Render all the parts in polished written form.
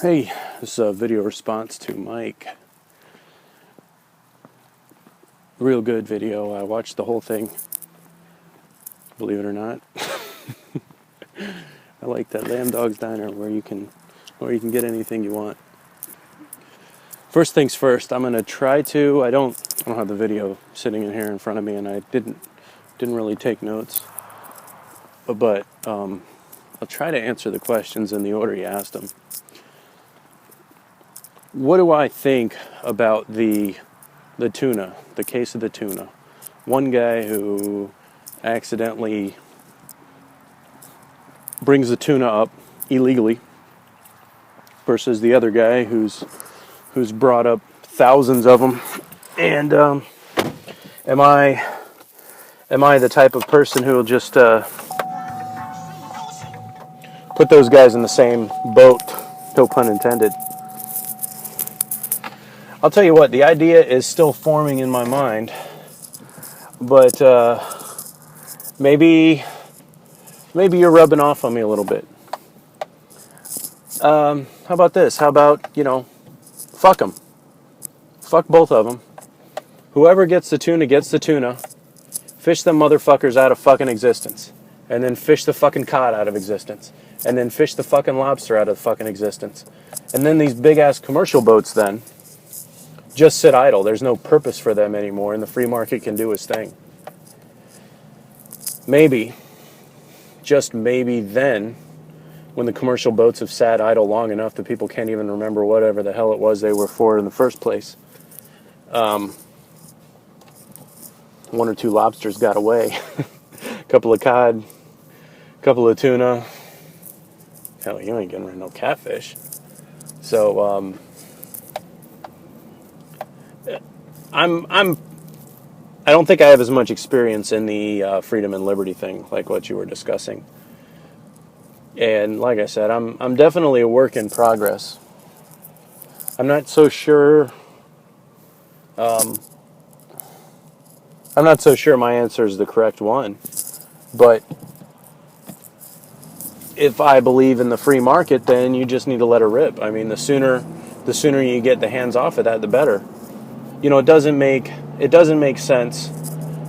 Hey, this is a video response to Mike. Real good video. I watched the whole thing, believe it or not. I like that Lambdogs diner where you can get anything you want. First things first, I'm gonna try to. I don't have the video sitting in here in front of me, and I didn't really take notes. But I'll try to answer the questions in the order you asked them. What do I think about the tuna, the case of the tuna? One guy who accidentally brings the tuna up illegally versus the other guy who's brought up thousands of them. And am I the type of person who will just put those guys in the same boat? No pun intended. I'll tell you what, the idea is still forming in my mind, but maybe you're rubbing off on me a little bit. How about this? How about, fuck them. Fuck both of them. Whoever gets the tuna gets the tuna. Fish them motherfuckers out of fucking existence. And then fish the fucking cod out of existence. And then fish the fucking lobster out of fucking existence. And then these big-ass commercial boats then just sit idle. There's no purpose for them anymore, and the free market can do its thing. Maybe, just maybe then, when the commercial boats have sat idle long enough that people can't even remember whatever the hell it was they were for in the first place, one or two lobsters got away. A couple of cod, a couple of tuna. Hell, you ain't getting rid of no catfish. So, I don't think I have as much experience in the freedom and liberty thing like what you were discussing. And like I said, I'm definitely a work in progress. I'm not so sure. I'm not so sure my answer is the correct one. But if I believe in the free market, then you just need to let it rip. I mean, the sooner you get the hands off of that, the better. It doesn't make sense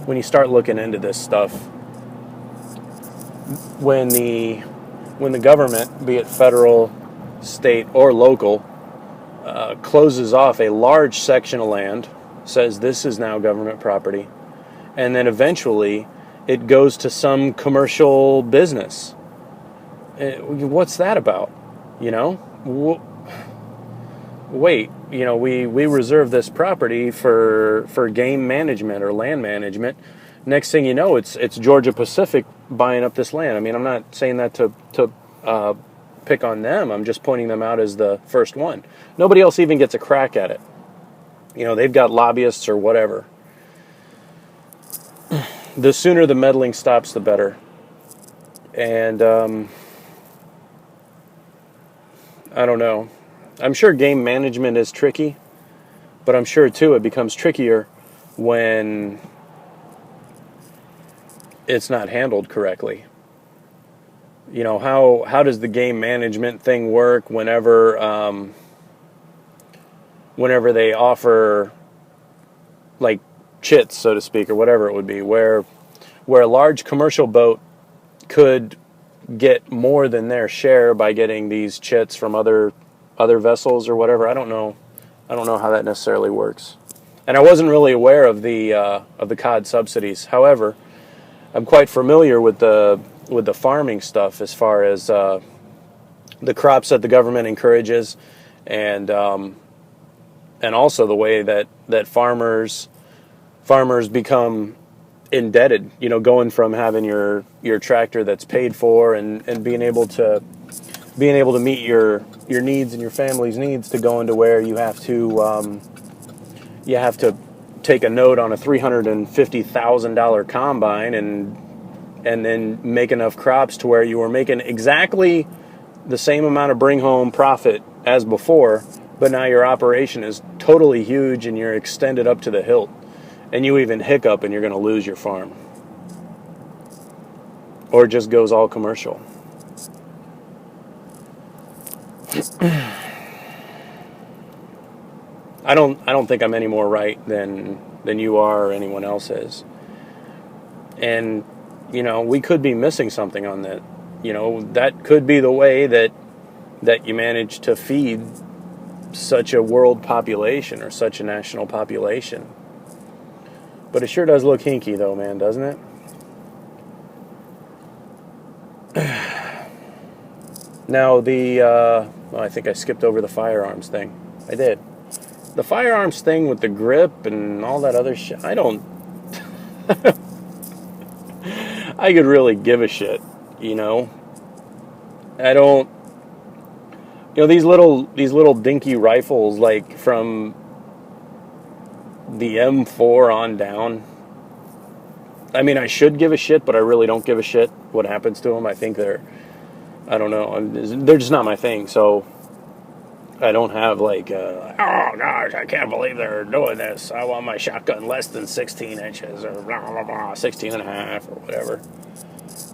when you start looking into this stuff. When the government, be it federal, state, or local, closes off a large section of land, says this is now government property, and then eventually it goes to some commercial business. What's that about? Wait, we reserve this property for game management or land management. Next thing you know, it's Georgia Pacific buying up this land. I mean, I'm not saying that to pick on them. I'm just pointing them out as the first one. Nobody else even gets a crack at it. They've got lobbyists or whatever. The sooner the meddling stops, the better. And I don't know. I'm sure game management is tricky, but I'm sure, too, it becomes trickier when it's not handled correctly. How does the game management thing work whenever they offer, like, chits, so to speak, or whatever it would be, where a large commercial boat could get more than their share by getting these chits from other vessels or whatever. I don't know how that necessarily works. And I wasn't really aware of the cod subsidies. However, I'm quite familiar with the farming stuff as far as the crops that the government encourages, and also the way that farmers become indebted. Going from having your tractor that's paid for and being able to meet your needs and your family's needs, to go into where you have to take a note on a $350,000 combine and then make enough crops to where you were making exactly the same amount of bring home profit as before, but now your operation is totally huge and you're extended up to the hilt, and you even hiccup and you're going to lose your farm, or it just goes all commercial. I don't think I'm any more right than you are or anyone else is. And we could be missing something on that. That could be the way that you manage to feed such a world population or such a national population. But it sure does look hinky though, man, doesn't it? Now I think I skipped over the firearms thing. I did. The firearms thing with the grip and all that other shit, I don't I could really give a shit, I don't these little dinky rifles like from the M4 on down. I mean, I should give a shit, but I really don't give a shit what happens to them. I think I don't know, they're just not my thing, so I don't have like, oh gosh, I can't believe they're doing this. I want my shotgun less than 16 inches or blah, blah, blah, 16 and a half or whatever.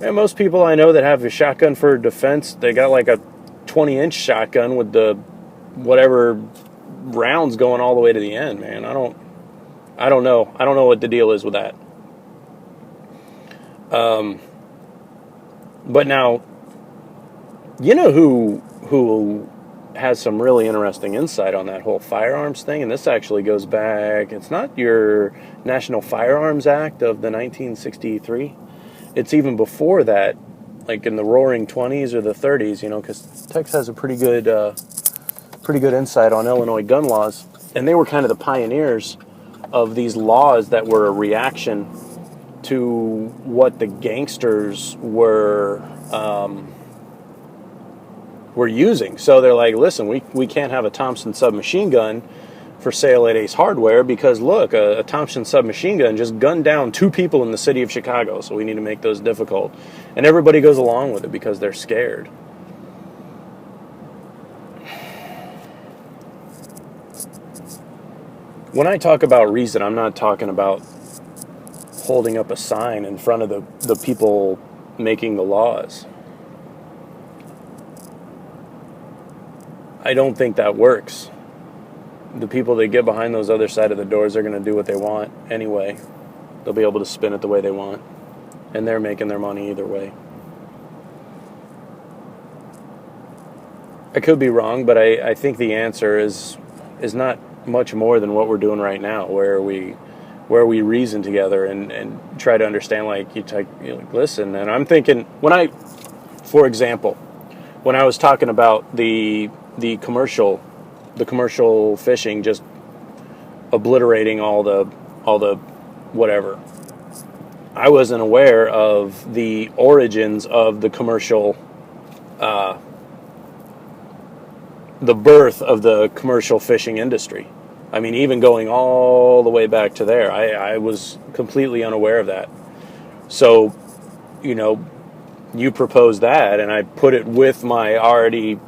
And most people I know that have a shotgun for defense, they got like a 20-inch shotgun with the whatever rounds going all the way to the end, man. I don't know. I don't know what the deal is with that. But now, who has some really interesting insight on that whole firearms thing, and this actually goes back, it's not your National Firearms Act of the 1963. It's even before that, like in the roaring 20s or the 30s, because Tex has a pretty good insight on Illinois gun laws. And they were kind of the pioneers of these laws that were a reaction to what the gangsters were using. So they're like, listen, we can't have a Thompson submachine gun for sale at Ace Hardware because, look, a Thompson submachine gun just gunned down 2 people in the city of Chicago, so we need to make those difficult. And everybody goes along with it because they're scared. When I talk about reason, I'm not talking about holding up a sign in front of the people making the laws. I don't think that works. The people that get behind those other side of the doors are going to do what they want anyway. They'll be able to spin it the way they want. And they're making their money either way. I could be wrong, but I think the answer is not much more than what we're doing right now, where we reason together and try to understand, like, listen, and I'm thinking, for example, when I was talking about the commercial fishing just obliterating all the whatever, I wasn't aware of the origins of the commercial, the birth of the commercial fishing industry. I mean, even going all the way back to there, I was completely unaware of that. So, you propose that, and I put it with my already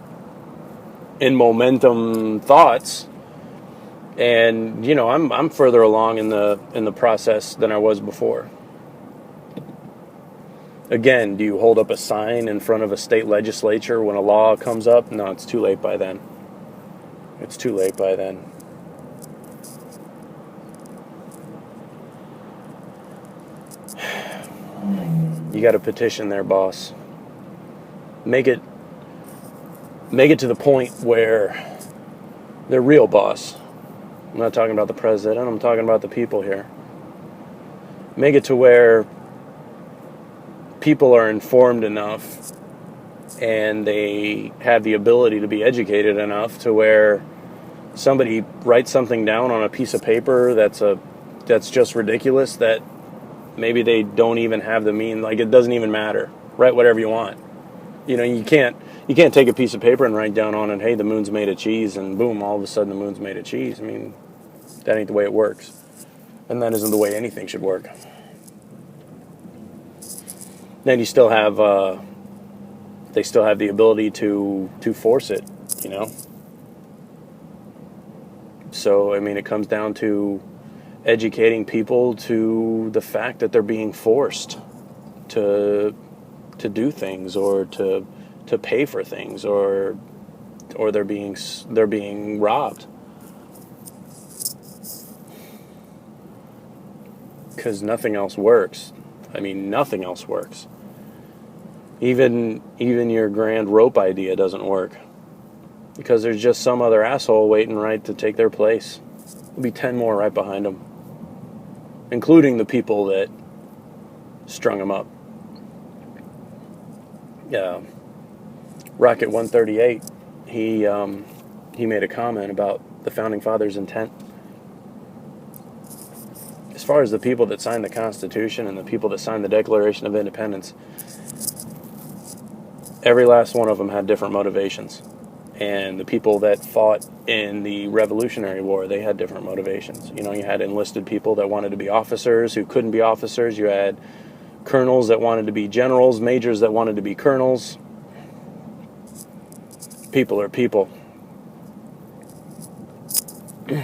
in momentum thoughts, and I'm further along in the process than I was before. Again, do you hold up a sign in front of a state legislature when a law comes up? No, it's too late by then. It's too late by then. You got to petition their boss. Make it to the point where they're real boss. I'm not talking about the president. I'm talking about the people here. Make it to where people are informed enough and they have the ability to be educated enough to where somebody writes something down on a piece of paper that's just ridiculous, that maybe they don't even have the mean, like, it doesn't even matter. Write whatever you want. You can't take a piece of paper and write down on it, hey, the moon's made of cheese, and boom, all of a sudden the moon's made of cheese. I mean, that ain't the way it works. And that isn't the way anything should work. Then you still have, they still have the ability to force it, So, I mean, it comes down to educating people to the fact that they're being forced to do things, or to pay for things, or or they're being robbed. Because nothing else works. I mean, nothing else works. Even your grand rope idea doesn't work. Because there's just some other asshole waiting right to take their place. There'll be 10 more right behind them. Including the people that strung them up. Yeah. Rocket 138, he made a comment about the Founding Fathers' intent. As far as the people that signed the Constitution and the people that signed the Declaration of Independence, every last one of them had different motivations. And the people that fought in the Revolutionary War, they had different motivations. You know, you had enlisted people that wanted to be officers who couldn't be officers. You had colonels that wanted to be generals, majors that wanted to be colonels. People are people. The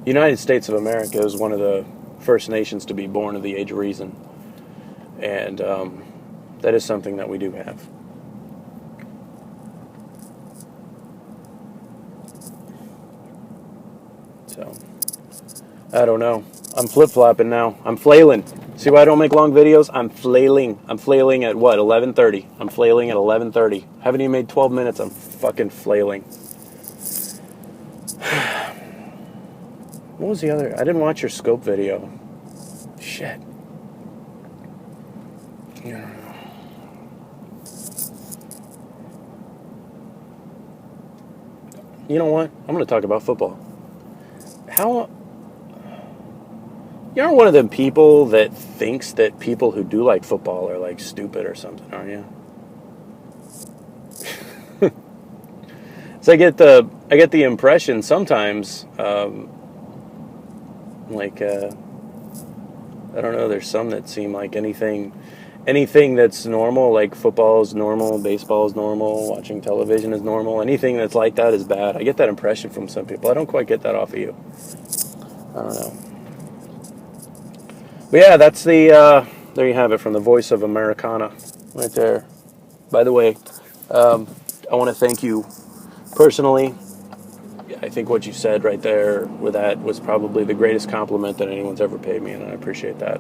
United States of America is one of the first nations to be born of the age of reason. And that is something that we do have. So, I don't know. I'm flip-flopping now. I'm flailing. See why I don't make long videos? I'm flailing. I'm flailing at what? 11:30. I'm flailing at 11:30. Haven't even made 12 minutes. I'm fucking flailing. What was the other? I didn't watch your scope video. Shit. Yeah. You know what? I'm going to talk about football. You're one of them people that thinks that people who do like football are like stupid or something, aren't you? So I get the impression sometimes, I don't know, there's some that seem like anything that's normal, like football is normal, baseball is normal, watching television is normal, anything that's like that is bad. I get that impression from some people. I don't quite get that off of you. I don't know. But yeah, that's there you have it from the voice of Americana right there. By the way, I want to thank you personally. I think what you said right there with that was probably the greatest compliment that anyone's ever paid me, and I appreciate that.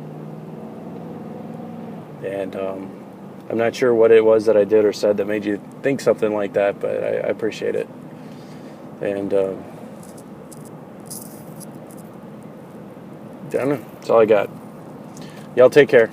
And I'm not sure what it was that I did or said that made you think something like that, but I appreciate it. And I don't know. That's all I got. Y'all take care.